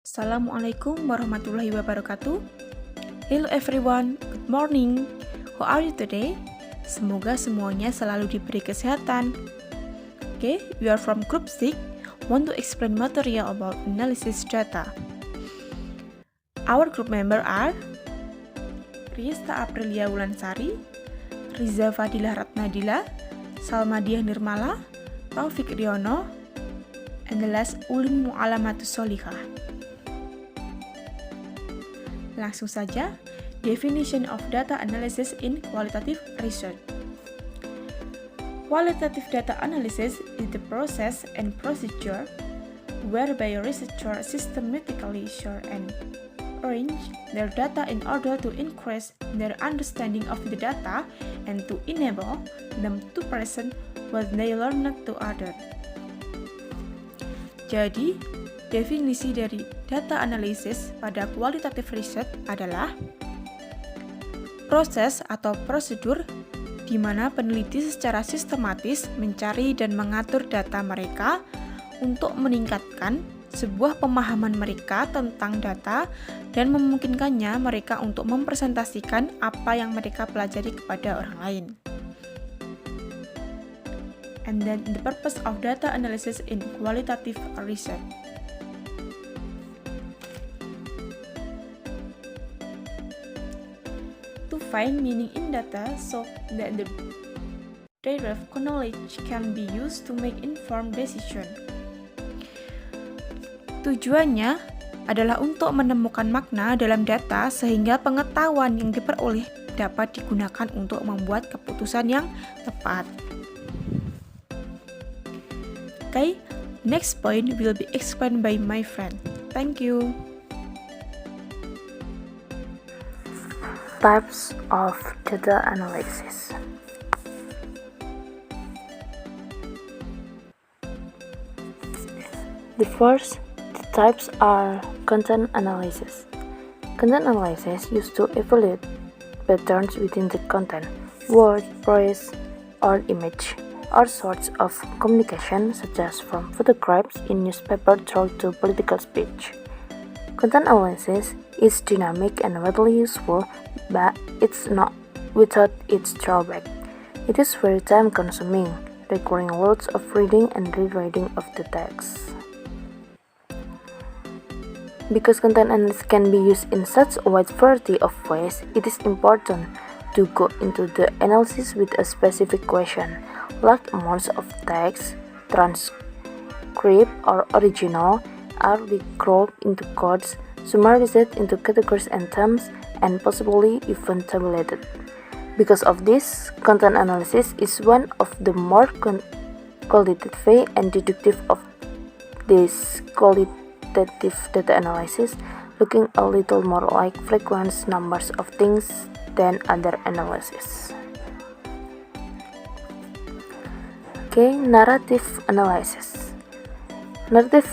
Assalamualaikum warahmatullahi wabarakatuh. Hello everyone, good morning. How are you today? Semoga semuanya selalu diberi kesehatan. Okay, we are from group 6, want to explain material about analysis data. Our group member are Riesta Aprilia Wulansari, Riza Fadilah Ratnadila, Salmadiah Nirmala, Taufik Riono, and the last Ulin Mu'alamatus Solihah. Langsung saja, definition of data analysis in qualitative research. Qualitative data analysis is the process and procedure whereby researchers systematically share and arrange their data in order to increase their understanding of the data and to enable them to present what they learned to others. Jadi, definisi dari data analisis pada qualitative research adalah proses atau prosedur di mana peneliti secara sistematis mencari dan mengatur data mereka untuk meningkatkan sebuah pemahaman mereka tentang data dan memungkinkannya mereka untuk mempresentasikan apa yang mereka pelajari kepada orang lain. And then the purpose of data analysis in qualitative research. To find meaning in data so that the derived knowledge can be used to make informed decision. Tujuannya adalah untuk menemukan makna dalam data sehingga pengetahuan yang diperoleh dapat digunakan untuk membuat keputusan yang tepat. Okay, next point will be explained by my friend. Thank you. Types of data analysis. The types are content analysis. Content analysis used to evaluate patterns within the content, word, phrase, or image, or sorts of communication such as from photographs in newspaper through to political speech. Content analysis is dynamic and widely useful, but it's not without its drawback. It is very time-consuming, requiring loads of reading and rereading of the text. Because content analysis can be used in such a wide variety of ways, it is important to go into the analysis with a specific question, like amounts of text, transcript, or original, are regrouped into codes, summarized into categories and terms, and possibly even tabulated. Because of this, content analysis is one of the more qualitative and deductive of this qualitative data analysis, looking a little more like frequent numbers of things than other analysis. Okay, narrative analysis. Narrative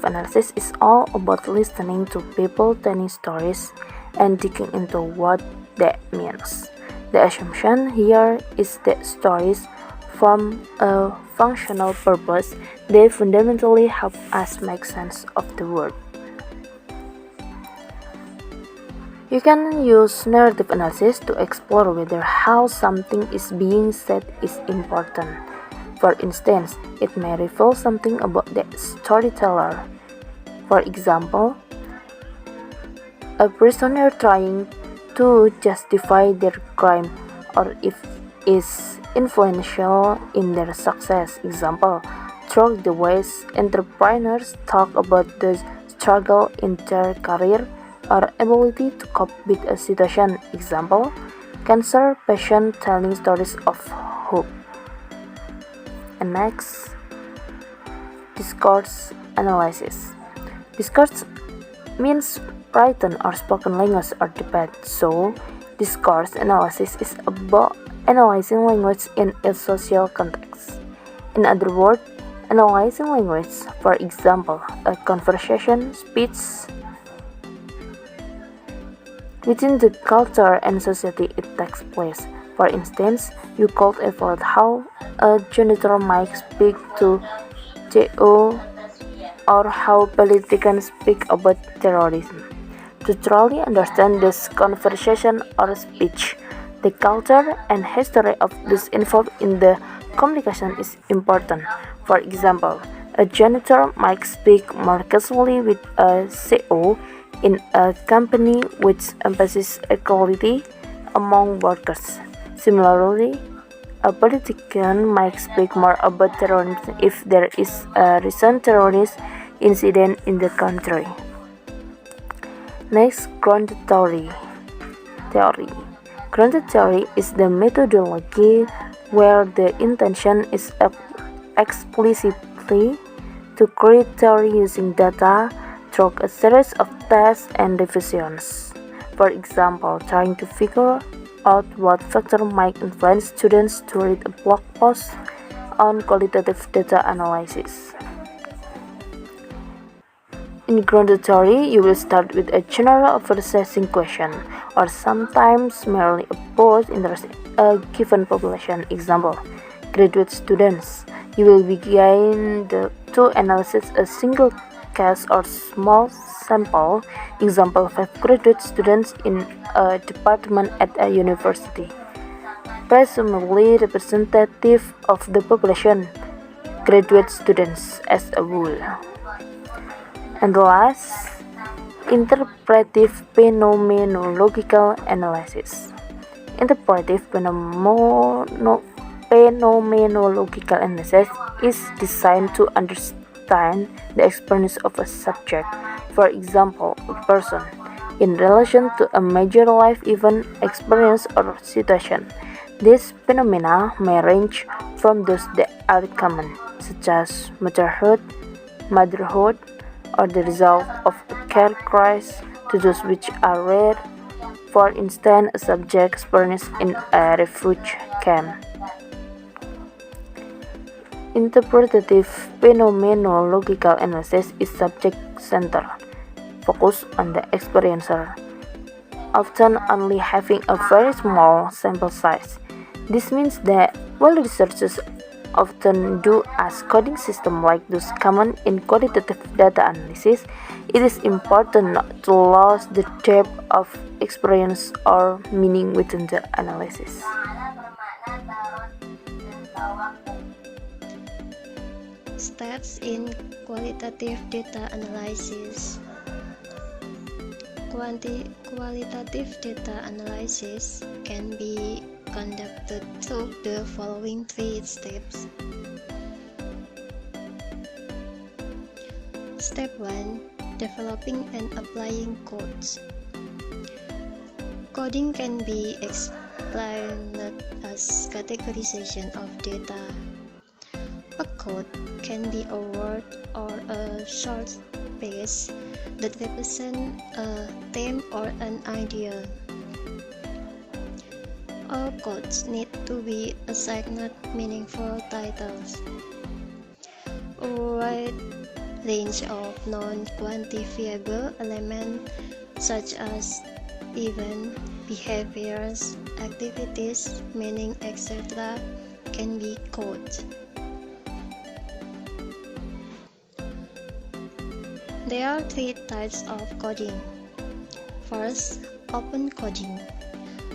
analysis is all about listening to people telling stories and digging into what that means. The assumption here is that stories form a functional purpose. They fundamentally help us make sense of the world. You can use narrative analysis to explore whether how something is being said is important. For instance, it may reveal something about the storyteller. For example, a prisoner trying to justify their crime, or if is influential in their success. Example, through the ways entrepreneurs talk about the struggle in their career or ability to cope with a situation. Example, cancer patient telling stories of hope. And next, discourse analysis. Discourse means written or spoken language or debate, so discourse analysis is about analyzing language in its social context. In other words, analyzing language, for example, a conversation, speech, within the culture and society it takes place. For instance, you could evaluate how a janitor might speak to Theo or how politicians speak about terrorism. To truly understand this conversation or speech, the culture and history of those involved in the communication is important. For example, a janitor might speak more casually with a CEO in a company which emphasizes equality among workers. Similarly, a politician might speak more about terrorism if there is a recent terrorist incident in the country. Next, grounded theory. Grounded theory is the methodology where the intention is explicitly to create theory using data through a series of tests and revisions. For example, trying to figure out what factor might influence students to read a blog post on qualitative data analysis. In grounded theory, you will start with a general oversessing question, or sometimes merely a broad interest in a given population. Example, graduate students. You will begin to analyze a single case or small sample. Example, 5 graduate students in a department at a university, presumably representative of the population, graduate students as a whole. And last, interpretive phenomenological analysis. Interpretive phenomenological analysis is designed to understand the experience of a subject, for example, a person, in relation to a major life event, experience, or situation. These phenomena may range from those that are common, such as motherhood, or the result of a car crash, to those which are rare, for instance, a subject experienced in a refugee camp. Interpretative phenomenological analysis is subject-centered, focused on the experiencer, often only having a very small sample size. This means that while researchers often do ask coding systems like those common in qualitative data analysis, it is important not to lose the depth of experience or meaning within the analysis. Steps in qualitative data analysis. Qualitative data analysis can be conducted through the following 3 steps. Step 1. Developing and applying codes. Coding can be explained as categorization of data. A code can be a word or a short space that represent a theme or an idea. All codes need to be assigned meaningful titles. A wide range of non-quantifiable elements such as events, behaviors, activities, meaning, etc. can be coded. There are 3 types of coding. First, open coding.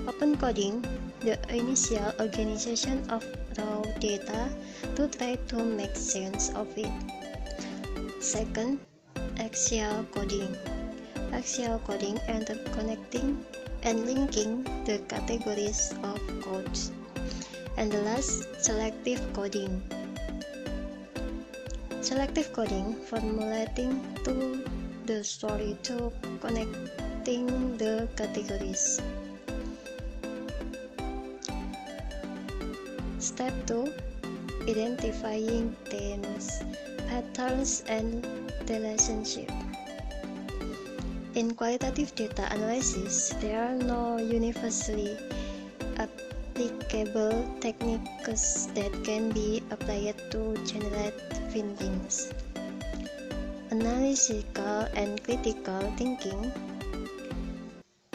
Open coding, the initial organization of raw data to try to make sense of it. Second, axial coding. Axial coding interconnecting and linking the categories of codes. And the last, selective coding. Selective coding, formulating to the story to connecting the categories. Step 2. Identifying themes, patterns, and relationships. In qualitative data analysis, there are no universally applicable techniques that can be applied to generate findings. Analytical and critical thinking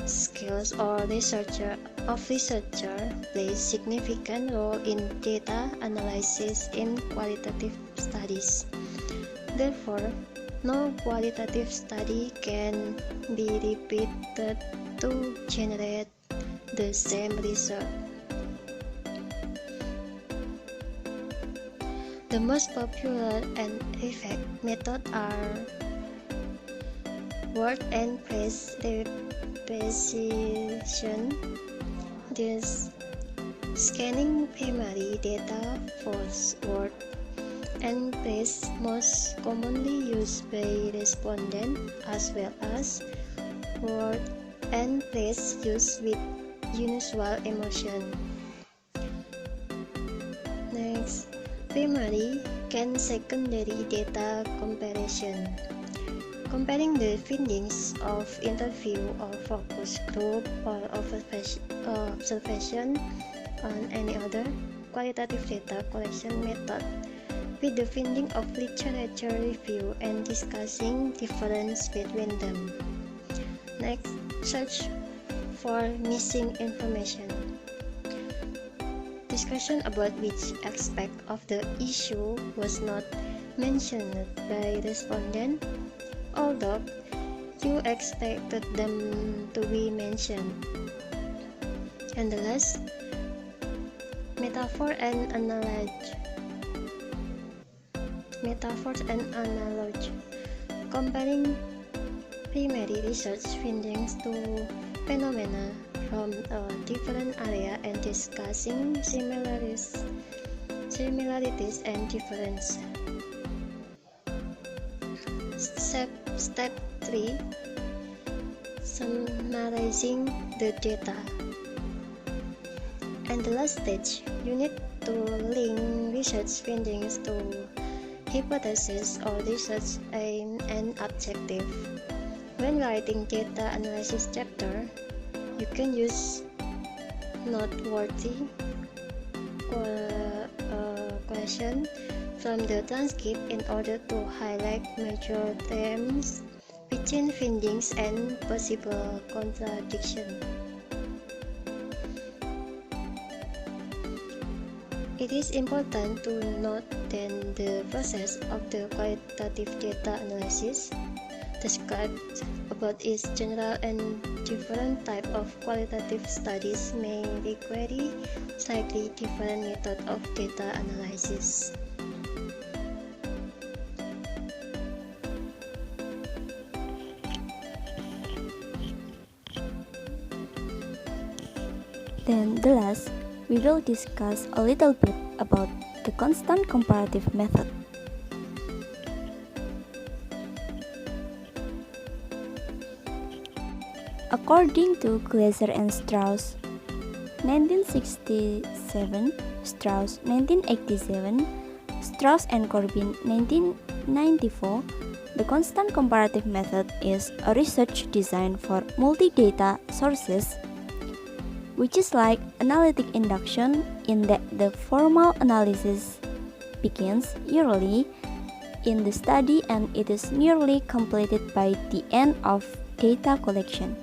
skills or researcher play significant role in data analysis in qualitative studies. Therefore, No qualitative study can be repeated to generate the same result. The most popular and effective methods are word and phrase repetition. This scanning primary data for word and phrase most commonly used by respondents, as well as word and phrase used with unusual emotion. Next, primary and secondary data comparison. Comparing the findings of interview or focus group or observation on any other qualitative data collection method with the finding of literature review and discussing difference between them. Next, search for missing information. Discussion about which aspect of the issue was not mentioned by respondent, although you expected them to be mentioned. And the last, metaphor and analogy. Metaphors and analogy. Comparing primary research findings to phenomena from a different area and discussing similarities and differences. Step 3. Summarizing the data. And the last stage, you need to link research findings to hypothesis or research aim and objective. When writing data analysis chapter, you can use noteworthy question from the transcript in order to highlight major themes between findings and possible contradiction. It is important to note that the process of the qualitative data analysis described about its general and different type of qualitative studies may require slightly different method of data analysis. Then the last, we will discuss a little bit about the constant comparative method. According to Glaser and Strauss, 1967, Strauss 1987, Strauss and Corbin 1994, the constant comparative method is a research designed for multi-data sources, which is like analytic induction in that the formal analysis begins early in the study and it is nearly completed by the end of data collection.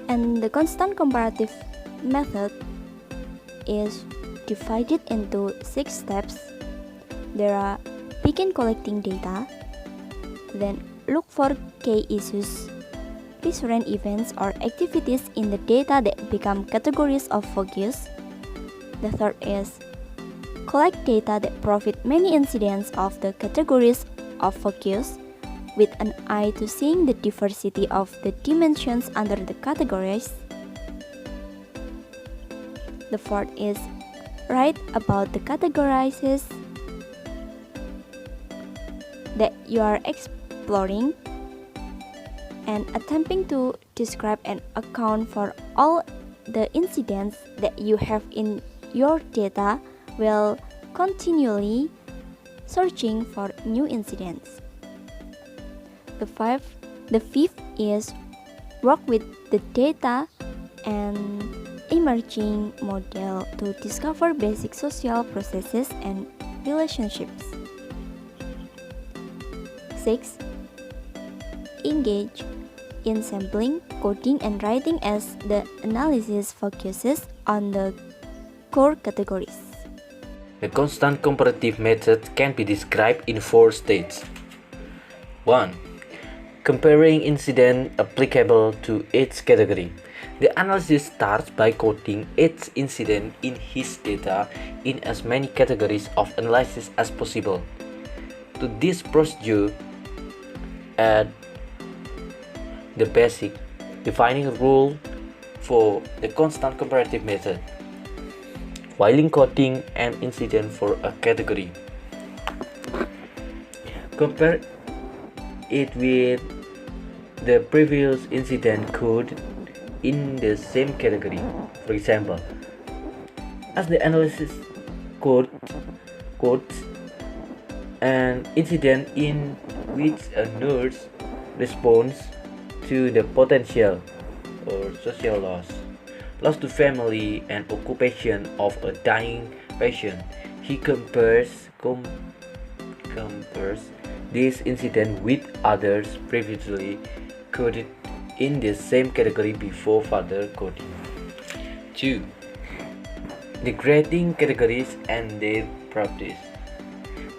And the constant comparative method is divided into 6 steps. There are begin collecting data, then look for key issues, recurrent events or activities in the data that become categories of focus. The third is collect data that profit many incidents of the categories of focus with an eye to seeing the diversity of the dimensions under the categories. The fourth is write about the categories that you are exploring and attempting to describe and account for all the incidents that you have in your data while continually searching for new incidents. The fifth is work with the data and emerging model to discover basic social processes and relationships. 6. Engage in sampling, coding, and writing as the analysis focuses on the core categories. The constant comparative method can be described in 4 stages. 1. Comparing incidents applicable to each category. The analysis starts by coding each incident in his data in as many categories of analysis as possible. To this procedure, add the basic defining rule for the constant comparative method, while encoding an incident for a category. Compare it with the previous incident code in the same category. For example, as the analysis codes an incident in which a nurse responds to the potential or social loss to family and occupation of a dying patient. He compares this incident with others previously coded in the same category before further coding. 2. Degrading categories and their properties.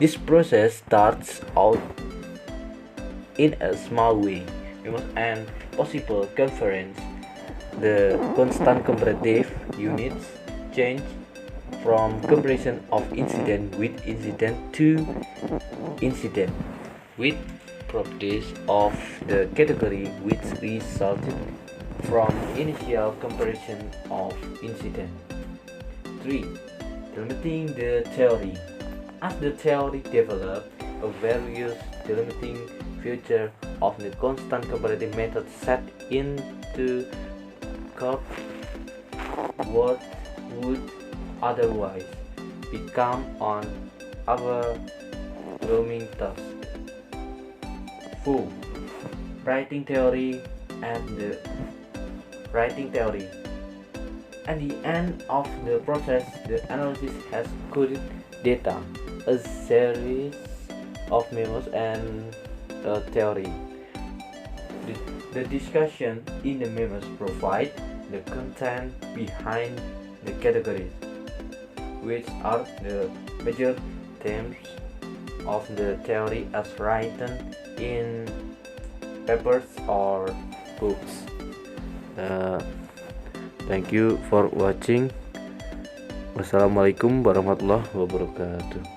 This process starts out in a small way. And possible conference, the constant comparative units change from comparison of incident with incident to incident with properties of the category which resulted from initial comparison of incident. 3. Delimiting the theory. As the theory developed, a various delimiting feature of the constant comparative method set into curve what would otherwise become on our roaming task. 4. Writing theory and the writing theory. At the end of the process, the analysis has coded data, a series of memos and a theory. The discussion in the memos provide the content behind the categories, which are the major themes of the theory as written in papers or books. Thank you for watching. Wassalamualaikum warahmatullahi wabarakatuh.